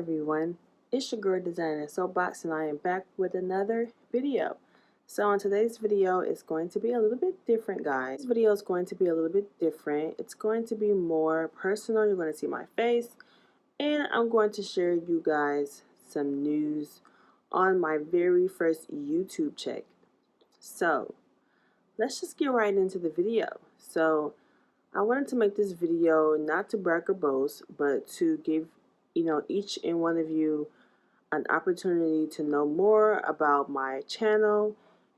everyone, it's your girl Designer Soapbox, and I am back with another video. So in today's video, it's going to be a little bit different, guys. This video is going to be a little bit different. It's going to be more personal. You're going to see my face, and I'm going to share you guys some news on my very first YouTube check. So let's just get right into the video. So I wanted to make this video not to brag or boast, but to give each and one of you an opportunity to know more about my channel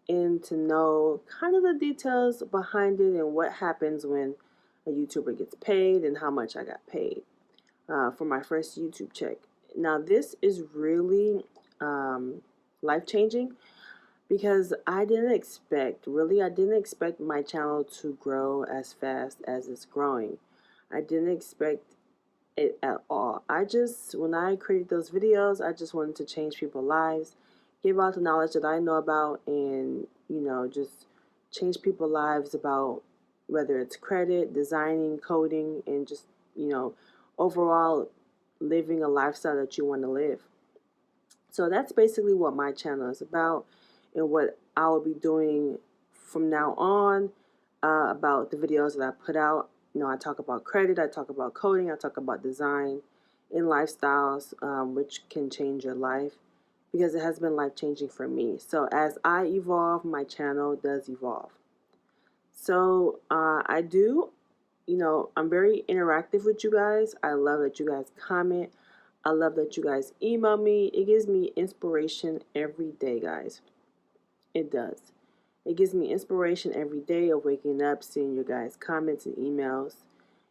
and to know kind of the details behind it and what happens when a YouTuber gets paid and how much I got paid for my first YouTube check. Now this is really life-changing because I didn't expect my channel to grow as fast as it's growing. I didn't expect it at all. When I created those videos, I just wanted to change people's lives, give out the knowledge that I know about, and just change people's lives about whether it's credit, designing, coding, and just overall living a lifestyle that you want to live. So that's basically what my channel is about and what I will be doing from now on about the videos that I put out. I talk about credit, I talk about coding, I talk about design and lifestyles, which can change your life because it has been life-changing for me. So as I evolve, my channel does evolve. So I'm very interactive with you guys. I love that you guys comment. I love that you guys email me. It gives me inspiration every day, guys. It does. It gives me inspiration every day of waking up, seeing your guys' comments and emails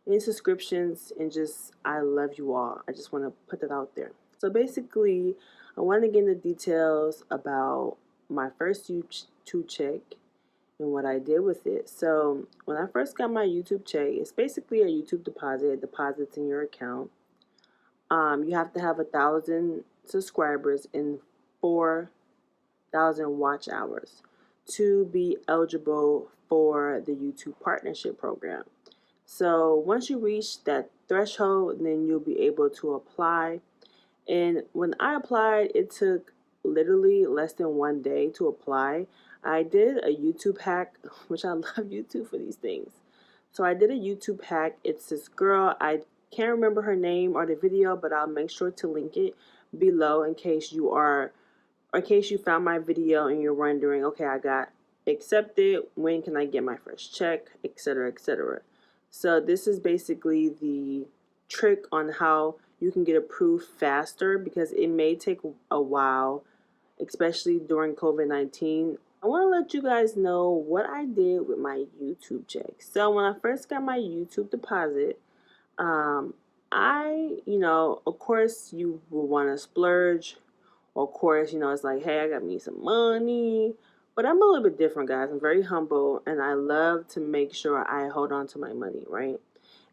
and subscriptions, and I love you all. I just want to put that out there. So basically, I want to get into details about my first YouTube check and what I did with it. So when I first got my YouTube check, it's basically a YouTube deposit. It deposits in your account. You have to have 1,000 subscribers and 4,000 watch hours to be eligible for the YouTube partnership program. So once you reach that threshold, then you'll be able to apply. And when I applied, it took literally less than 1 day to apply. I did a YouTube hack, which I love YouTube for these things. So I did a YouTube hack. It's this girl, I can't remember her name or the video, but I'll make sure to link it below in case you found my video and you're wondering, okay, I got accepted, when can I get my first check, etc., etc. So this is basically the trick on how you can get approved faster, because it may take a while, especially during COVID-19. I want to let you guys know what I did with my YouTube check. So when I first got my YouTube deposit, of course you will want to splurge. Of course, it's like, hey, I got me some money. But I'm a little bit different, guys. I'm very humble, and I love to make sure I hold on to my money, right?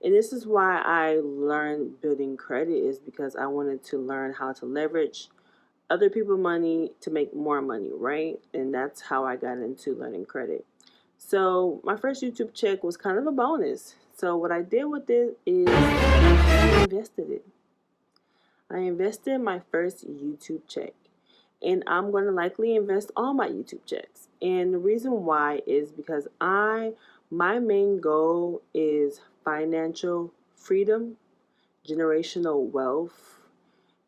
And this is why I learned building credit, is because I wanted to learn how to leverage other people's money to make more money, right? And that's how I got into learning credit. So my first YouTube check was kind of a bonus. So what I did with it is I invested it. I invested my first YouTube check, and I'm going to likely invest all my YouTube checks. And the reason why is because my main goal is financial freedom, generational wealth,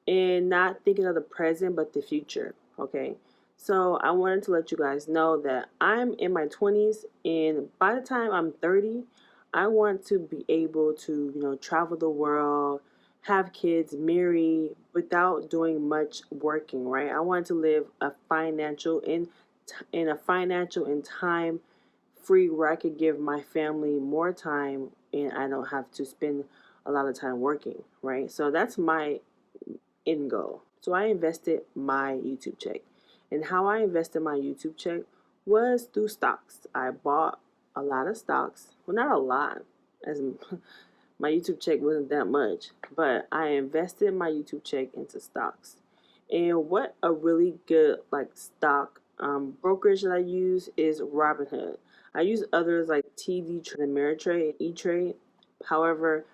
and not thinking of the present but the future, okay? So I wanted to let you guys know that I'm in my 20s, and by the time I'm 30, I want to be able to, travel the world, have kids, marry without doing much working, right? I want to live a financial and time free where I could give my family more time and I don't have to spend a lot of time working, right? So that's my end goal. So I invested my YouTube check. And how I invested my YouTube check was through stocks. I bought a lot of stocks. Well, not a lot, as my YouTube check wasn't that much, but I invested my YouTube check into stocks. And what a really good stock brokerage that I use is Robinhood. I use others like TD Trade, Ameritrade, E-Trade. However,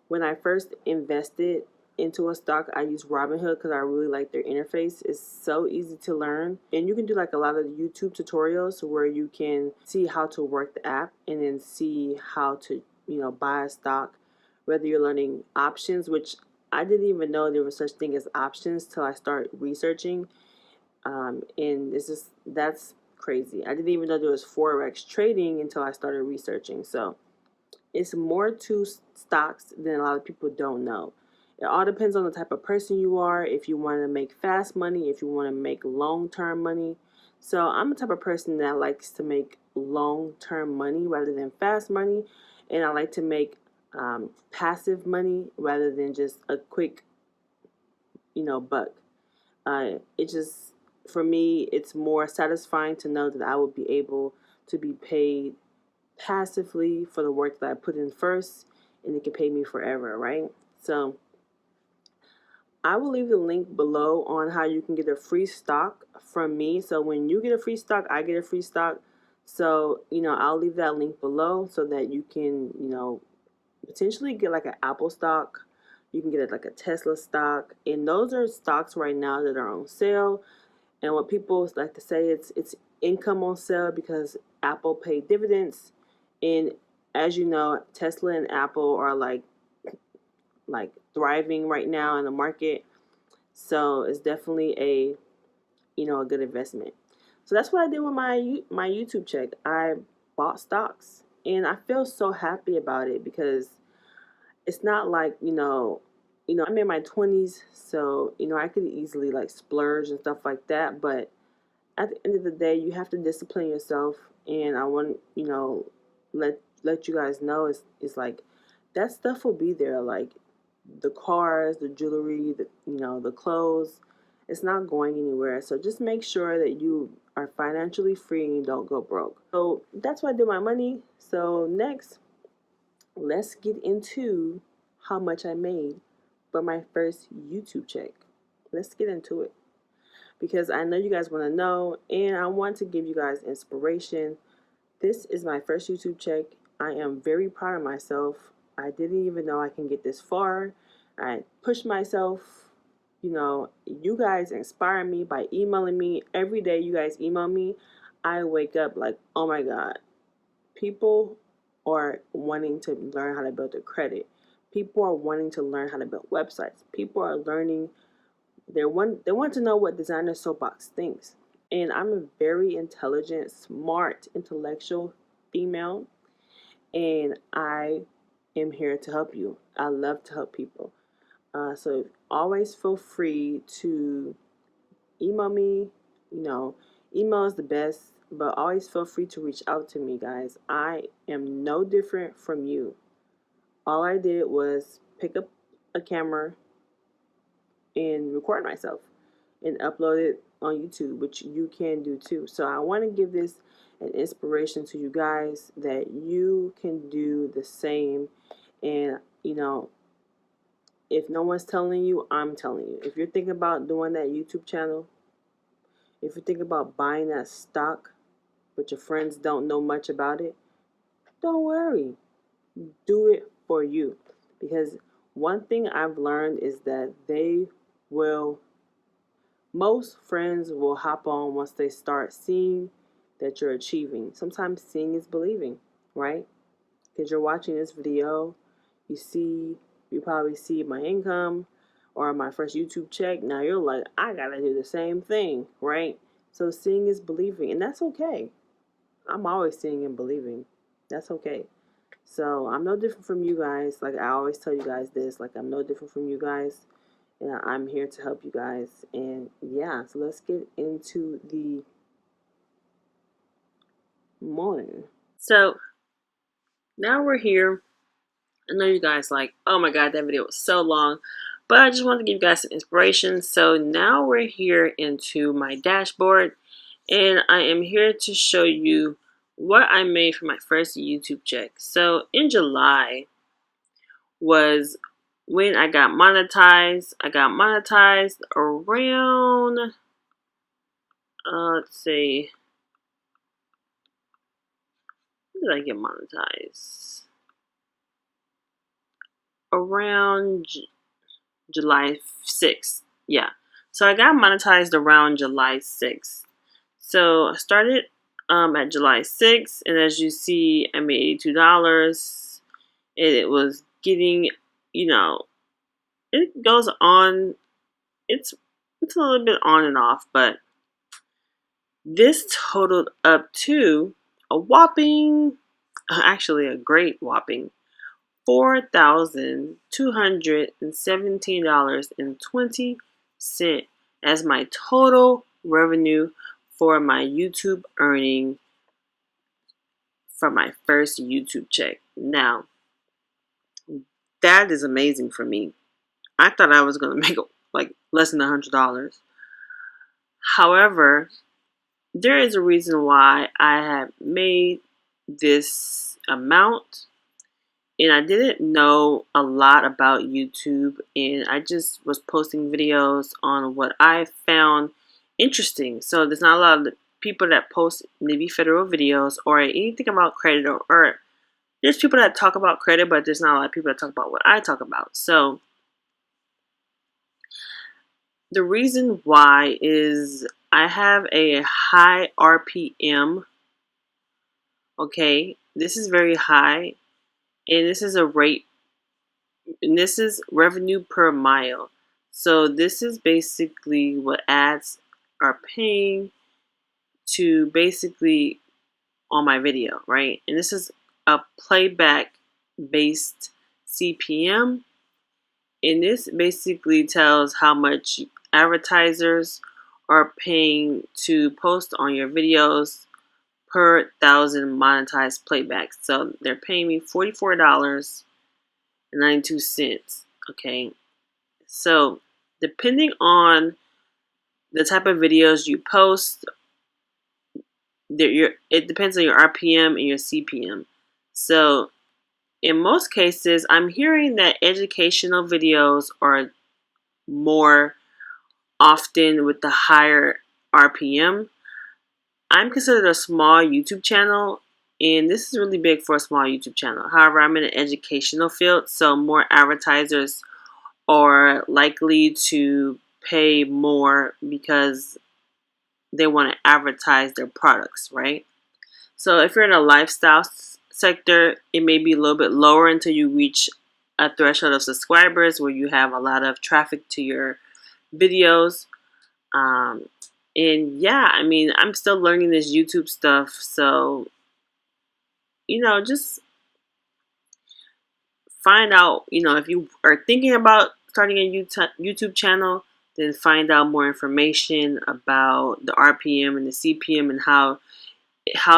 when I first invested into a stock, I use Robinhood because I really like their interface. It's so easy to learn, and you can do like a lot of YouTube tutorials where you can see how to work the app and then see how to, buy a stock. Whether you're learning options, which I didn't even know there was such thing as options till I started researching, and that's crazy. I didn't even know there was forex trading until I started researching. So it's more to stocks than a lot of people don't know. It all depends on the type of person you are, if you want to make fast money, if you want to make long-term money. So I'm the type of person that likes to make long-term money rather than fast money, and I like to make passive money rather than just a quick, buck. It just, for me, it's more satisfying to know that I will be able to be paid passively for the work that I put in first, and it can pay me forever, right? So I will leave the link below on how you can get a free stock from me. So when you get a free stock, I get a free stock. So, I'll leave that link below so that you can, potentially get like an Apple stock. You can get it like a Tesla stock. And those are stocks right now that are on sale. And what people like to say, it's income on sale because Apple paid dividends. And as you know, Tesla and Apple are like thriving right now in the market. So it's definitely a good investment. So that's what I did with my YouTube check. I bought stocks, and I feel so happy about it because it's not like I'm in my 20s, so I could easily like splurge and stuff like that. But at the end of the day, you have to discipline yourself, and I want let you guys know it's like that stuff will be there, like the cars, the jewelry, the clothes. It's not going anywhere. So just make sure that you are financially free and you don't go broke. So that's what I did with my money. So next, let's get into how much I made for my first YouTube check. Let's get into it, because I know you guys want to know, and I want to give you guys inspiration. This is my first YouTube check. I am very proud of myself. I didn't even know I can get this far. I pushed myself. You guys inspire me by emailing me. Every day you guys email me, I wake up like, oh my God, people are wanting to learn how to build their credit. People are wanting to learn how to build websites. People are learning. They want to know what Designer Soapbox thinks. And I'm a very intelligent, smart, intellectual female, and I am here to help you. I love to help people. So always feel free to email me. Email is the best, but always feel free to reach out to me, guys. I am no different from you. All I did was pick up a camera and record myself and upload it on YouTube, which you can do too. So I want to give this an inspiration to you guys that you can do the same. And if no one's telling you, I'm telling you. If you're thinking about doing that YouTube channel, if you're thinking about buying that stock, but your friends don't know much about it, don't worry. Do it for you. Because one thing I've learned is that most friends will hop on once they start seeing that you're achieving. Sometimes seeing is believing, right? Because you're watching this video, you probably see my income or my first YouTube check. Now you're like, I gotta do the same thing, right? So seeing is believing, and that's okay. I'm always seeing and believing. That's okay. So I'm no different from you guys. Like I always tell you guys this, like I'm no different from you guys. And I'm here to help you guys. And yeah, so let's get into the morning. So now we're here. I know you guys like, oh my God, that video was so long. But I just wanted to give you guys some inspiration. So now we're here into my dashboard. And I am here to show you what I made for my first YouTube check. So in July was when I got monetized. I got monetized around, let's see, when did I get monetized? Around July 6th. Yeah. So I got monetized around July 6th. So I started at July 6th, and as you see, I made $82. It was getting, you know, it goes on. It's a little bit on and off, but this totaled up to a whopping, actually a great whopping, $4,217.20 as my total revenue for my YouTube earning from my first YouTube check. Now, that is amazing for me. I thought I was going to make like less than $100. However, there is a reason why I have made this amount, and I didn't know a lot about YouTube, and I just was posting videos on what I found interesting. So there's not a lot of people that post maybe federal videos or anything about credit, or there's people that talk about credit, but there's not a lot of people that talk about what I talk about. So the reason why is I have a high RPM. Okay, this is very high, and this is a rate, and this is revenue per mile. So this is basically what ads are paying to basically on my video, right? And this is a playback based CPM, and this basically tells how much advertisers are paying to post on your videos per 1,000 monetized playbacks. So they're paying me $44.92. Okay, so depending on the type of videos you post, it depends on your RPM and your CPM. So in most cases, I'm hearing that educational videos are more often with the higher RPM. I'm considered a small YouTube channel, and this is really big for a small YouTube channel. However, I'm in an educational field, so more advertisers are likely to pay more because they want to advertise their products, right? So if you're in a lifestyle sector, it may be a little bit lower until you reach a threshold of subscribers where you have a lot of traffic to your videos. And yeah, I mean, I'm still learning this YouTube stuff, so just find out, if you are thinking about starting a YouTube channel, then find out more information about the RPM and the CPM and how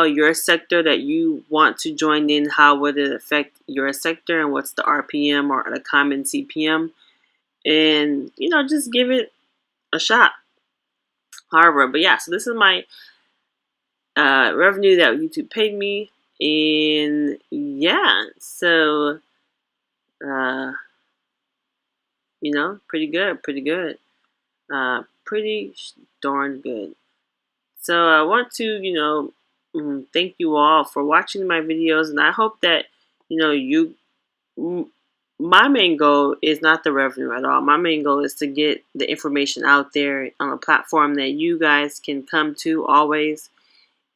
your sector that you want to join in, how would it affect your sector, and what's the RPM or the common CPM, and just give it a shot. However, but yeah, so this is my revenue that YouTube paid me, and yeah, so pretty good, pretty darn good. So I want to thank you all for watching my videos, and I hope that my main goal is not the revenue at all. My main goal is to get the information out there on a platform that you guys can come to always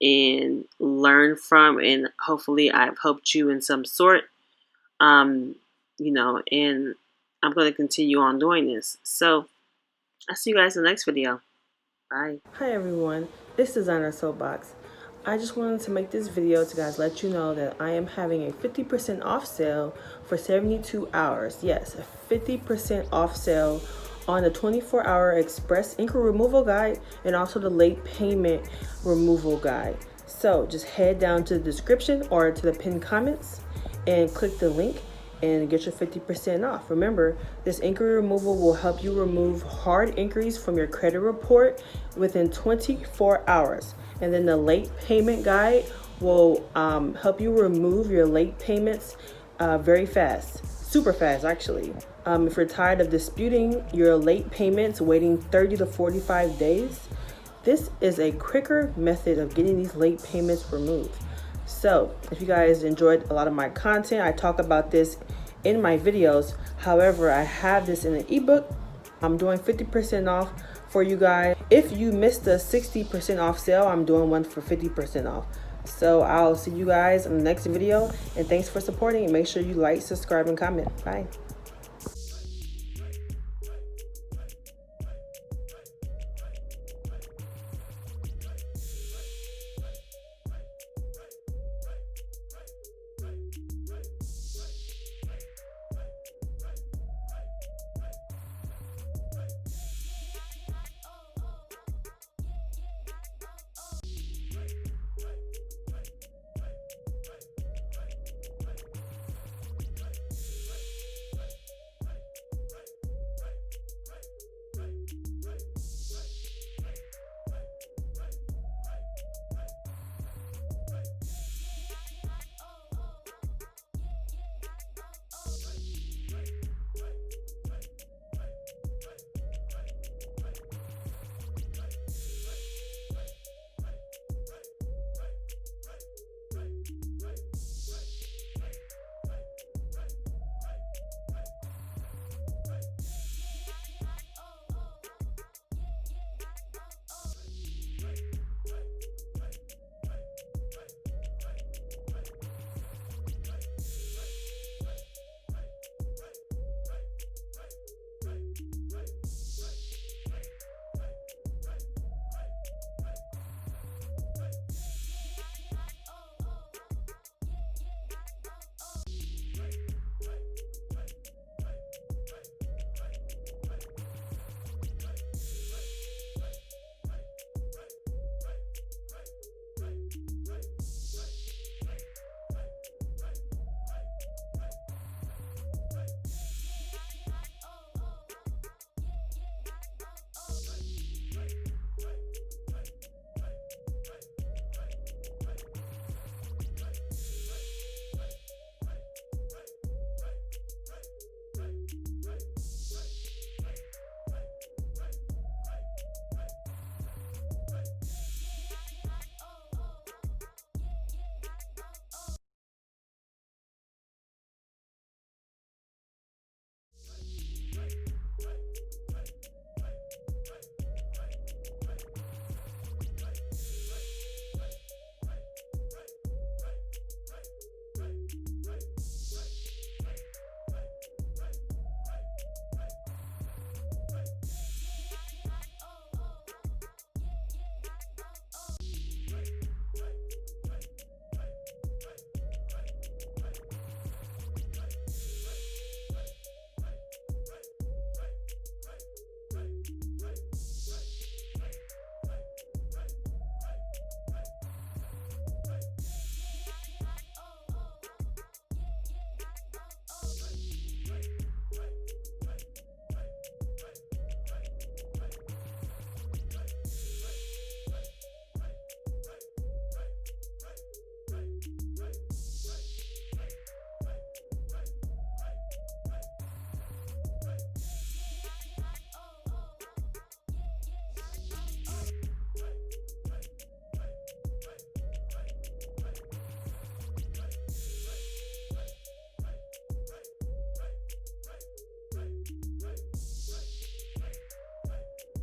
and learn from, and hopefully I've helped you in some sort. And I'm going to continue on doing this. So I'll see you guys in the next video. Bye. Hi everyone, it's Designer Soapbox. I just wanted to make this video to guys let you know that I am having a 50% off sale for 72 hours. Yes, a 50% off sale on the 24-hour express ink removal guide and also the late payment removal guide. So just head down to the description or to the pinned comments and click the link and get your 50% off. Remember, this inquiry removal will help you remove hard inquiries from your credit report within 24 hours. And then the late payment guide will help you remove your late payments very fast, super fast actually. If you're tired of disputing your late payments, waiting 30 to 45 days, this is a quicker method of getting these late payments removed. So if you guys enjoyed a lot of my content, I talk about this in my videos, However, I have this in an ebook. I'm doing 50% off for you guys. If you missed the 60% off sale, I'm doing one for 50% off. So I'll see you guys in the next video, and thanks for supporting, and make sure you like, subscribe, and comment. Bye.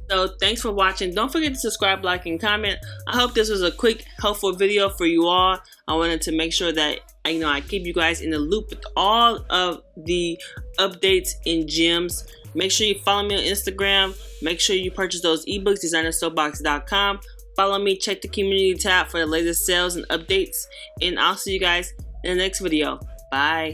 So thanks for watching. Don't forget to subscribe, like, and comment. I hope this was a quick, helpful video for you all. I wanted to make sure that I keep you guys in the loop with all of the updates in gems. Make sure you follow me on Instagram. Make sure you purchase those ebooks, designersoapbox.com. Follow me, check the community tab for the latest sales and updates. And I'll see you guys in the next video. Bye.